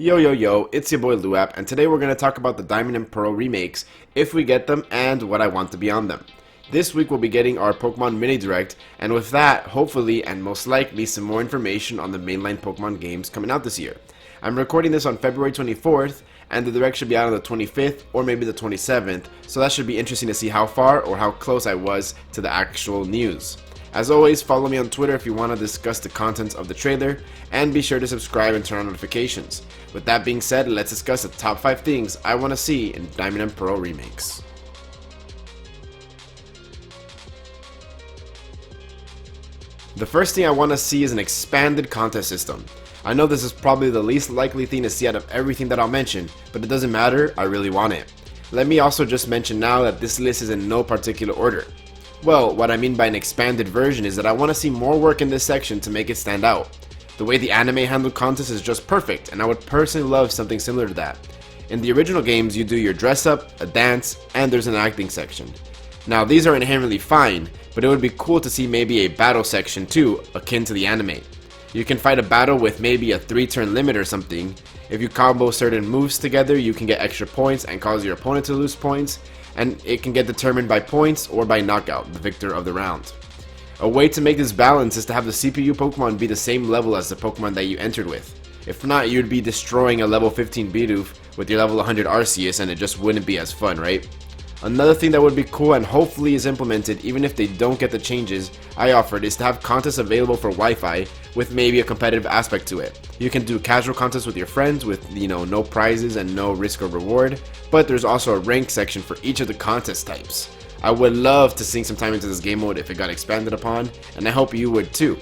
Yo yo yo, it's your boy Luap, and today we're going to talk about the Diamond and Pearl remakes, if we get them, and what I want to be on them. This week we'll be getting our Pokemon Mini Direct, and with that, hopefully and most likely some more information on the mainline Pokemon games coming out this year. I'm recording this on February 24th, and the Direct should be out on the 25th, or maybe the 27th, so that should be interesting to see how far or how close I was to the actual news. As always, follow me on Twitter if you want to discuss the contents of the trailer, and be sure to subscribe and turn on notifications. With that being said, let's discuss the top 5 things I want to see in Diamond and Pearl remakes. The first thing I want to see is an expanded contest system. I know this is probably the least likely thing to see out of everything that I'll mention, but it doesn't matter, I really want it. Let me also just mention now that this list is in no particular order. Well, what I mean by an expanded version is that I want to see more work in this section to make it stand out. The way the anime handled contests is just perfect, and I would personally love something similar to that. In the original games, you do your dress up, a dance, and there's an acting section. Now these are inherently fine, but it would be cool to see maybe a battle section too, akin to the anime. You can fight a battle with maybe a 3-turn limit or something. If you combo certain moves together, you can get extra points and cause your opponent to lose points, and it can get determined by points or by knockout, the victor of the round. A way to make this balance is to have the CPU Pokemon be the same level as the Pokemon that you entered with. If not, you'd be destroying a level 15 Bidoof with your level 100 Arceus, and it just wouldn't be as fun, right? Another thing that would be cool and hopefully is implemented even if they don't get the changes I offered is to have contests available for Wi-Fi with maybe a competitive aspect to it. You can do casual contests with your friends with, no prizes and no risk or reward, but there's also a rank section for each of the contest types. I would love to sink some time into this game mode if it got expanded upon, and I hope you would too.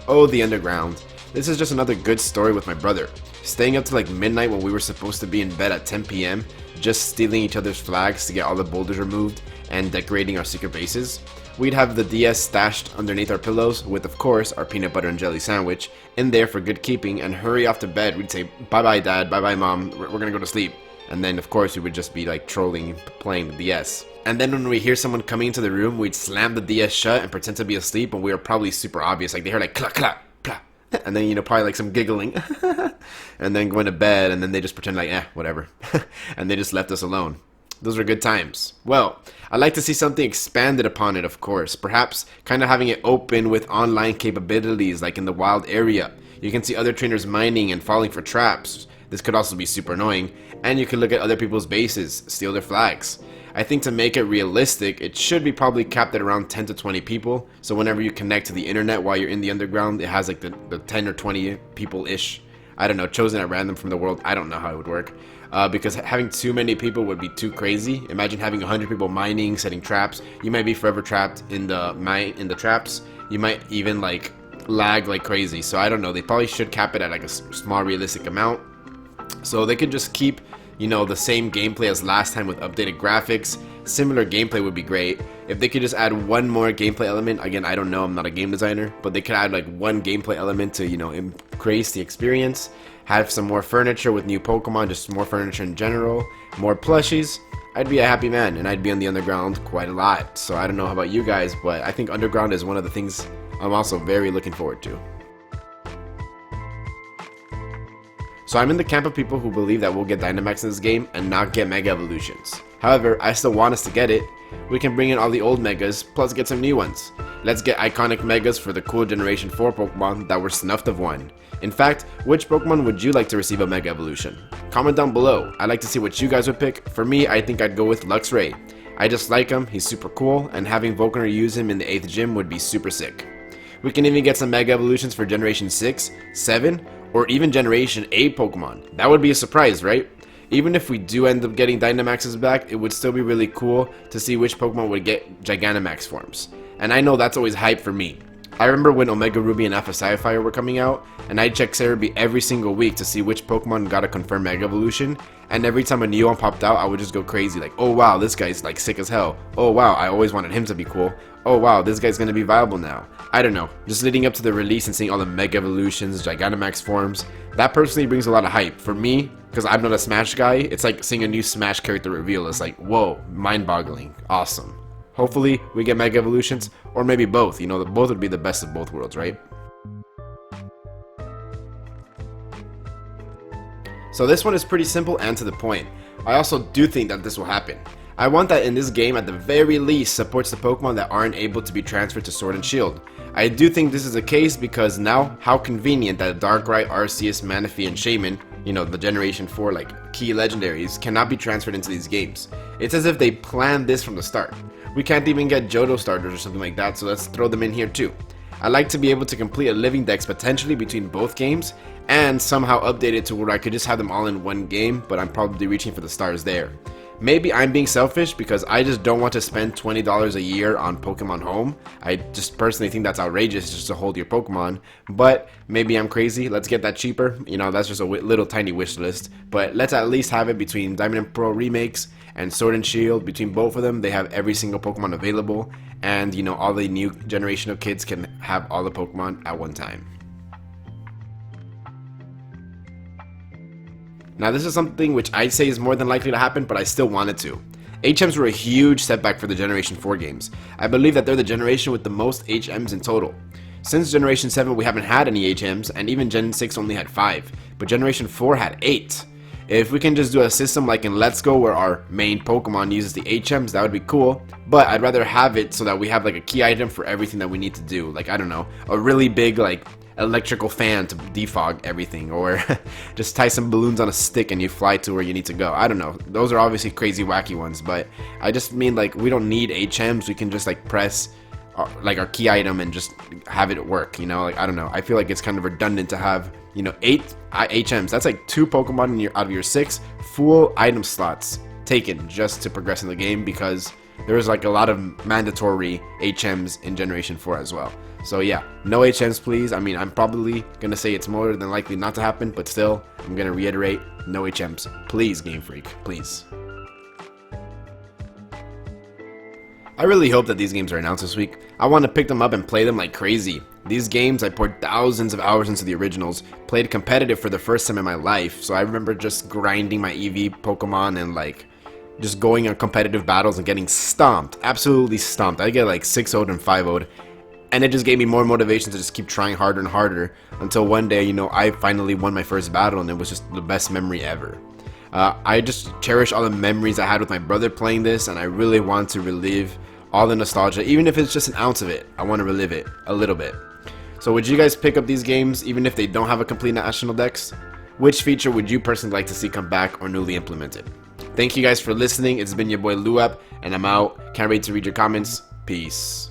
Oh, the Underground. This is just another good story with my brother. Staying up to like midnight when we were supposed to be in bed at 10 PM, just stealing each other's flags to get all the boulders removed and decorating our secret bases. We'd have the DS stashed underneath our pillows with, of course, our peanut butter and jelly sandwich in there for good keeping, and hurry off to bed. We'd say, bye bye dad, bye bye mom, we're gonna go to sleep. And then of course we would just be like trolling, playing the DS. And then when we hear someone coming into the room, we'd slam the DS shut and pretend to be asleep, and we were probably super obvious. Like they heard like clap clap clap, and then probably like some giggling, and then going to bed, and then they just pretend like whatever, and they just left us alone. Those were good times. Well, I'd like to see something expanded upon it, of course. Perhaps kind of having it open with online capabilities like in the wild area. You can see other trainers mining and falling for traps. This could also be super annoying, and you can look at other people's bases, steal their flags. I think to make it realistic, it should be probably capped at around 10 to 20 people, so whenever you connect to the internet while you're in the underground, it has like the 10 or 20 people-ish, I don't know, chosen at random from the world. I don't know how it would work, because having too many people would be too crazy. Imagine having 100 people mining, setting traps. You might be forever trapped in the traps. You might even like lag like crazy, so I don't know. They probably should cap it at like a small realistic amount, so they could just keep the same gameplay as last time with updated graphics. Similar gameplay would be great. If they could just add one more gameplay element, again, I don't know, I'm not a game designer, but they could add like one gameplay element to, increase the experience. Have some more furniture with new Pokemon, just more furniture in general, more plushies. I'd be a happy man, and I'd be on the Underground quite a lot. So I don't know about you guys, but I think Underground is one of the things I'm also very looking forward to. So I'm in the camp of people who believe that we'll get Dynamax in this game and not get Mega Evolutions. However, I still want us to get it. We can bring in all the old Megas, plus get some new ones. Let's get iconic Megas for the cool Generation 4 Pokemon that were snuffed of one. In fact, which Pokemon would you like to receive a Mega Evolution? Comment down below. I'd like to see what you guys would pick. For me, I think I'd go with Luxray. I just like him, he's super cool, and having Volkner use him in the 8th gym would be super sick. We can even get some Mega Evolutions for Generation 6, 7, or even Generation 8 Pokemon. That would be a surprise, right? Even if we do end up getting Dynamaxes back, it would still be really cool to see which Pokemon would get Gigantamax forms. And I know that's always hype for me. I remember when Omega Ruby and Alpha Sapphire were coming out, and I'd check Cerebi every single week to see which Pokemon got a confirmed Mega Evolution, and every time a new one popped out, I would just go crazy, like, oh wow, this guy's like sick as hell. Oh wow, I always wanted him to be cool. Oh wow, this guy's gonna be viable now. I don't know, just leading up to the release and seeing all the Mega Evolutions, Gigantamax forms, that personally brings a lot of hype. For me, because I'm not a Smash guy, it's like seeing a new Smash character reveal. It's like, whoa, mind-boggling, awesome. Hopefully we get Mega Evolutions, or maybe both. You know, both would be the best of both worlds, right? So this one is pretty simple and to the point. I also do think that this will happen. I want that in this game at the very least supports the Pokemon that aren't able to be transferred to Sword and Shield. I do think this is the case because now, how convenient that Darkrai, Arceus, Manaphy, and Shaman, you know, the Generation 4 like key legendaries, cannot be transferred into these games. It's as if they planned this from the start. We can't even get Johto starters or something like that, so let's throw them in here too. I'd like to be able to complete a living dex potentially between both games, and somehow update it to where I could just have them all in one game, but I'm probably reaching for the stars there. Maybe I'm being selfish because I just don't want to spend $20 a year on Pokemon Home. I just personally think that's outrageous just to hold your Pokemon, but maybe I'm crazy. Let's get that cheaper. You know, that's just a little tiny wish list, but let's at least have it between Diamond and Pearl remakes and Sword and Shield. Between both of them, they have every single Pokemon available, and you know, all the new generation of kids can have all the Pokemon at one time. Now this is something which I'd say is more than likely to happen, but I still want it to. HMs were a huge setback for the Generation 4 games. I believe that they're the generation with the most HMs in total. Since Generation 7 we haven't had any HMs, and even Gen 6 only had 5, but Generation 4 had 8. If we can just do a system like in Let's Go where our main Pokemon uses the HMs, that would be cool, but I'd rather have it so that we have like a key item for everything that we need to do. Like, I don't know, a really big like electrical fan to defog everything, or just tie some balloons on a stick and you fly to where you need to go. I don't know, those are obviously crazy wacky ones, but I just mean like we don't need HMs. We can just like press our key item and just have it work, you know. Like, I don't know, I feel like it's kind of redundant to have, you know, 8 HMs. That's like 2 Pokemon out of your 6 full item slots taken just to progress in the game, because there was like a lot of mandatory HMs in Generation 4 as well. So yeah, no HMs please. I mean, I'm probably gonna say it's more than likely not to happen, but still, I'm gonna reiterate, no HMs. Please, Game Freak, please. I really hope that these games are announced this week. I want to pick them up and play them like crazy. These games, I poured thousands of hours into the originals, played competitive for the first time in my life, so I remember just grinding my EV Pokemon and like just going on competitive battles and getting stomped, absolutely stomped. I get like 6-0'd and 5-0'd, and it just gave me more motivation to just keep trying harder and harder until one day, you know, I finally won my first battle, and it was just the best memory ever. I just cherish all the memories I had with my brother playing this, and I really want to relive all the nostalgia, even if it's just an ounce of it. I want to relive it a little bit. So would you guys pick up these games even if they don't have a complete national dex? Which feature would you personally like to see come back or newly implemented? Thank you guys for listening. It's been your boy Luap, and I'm out. Can't wait to read your comments. Peace.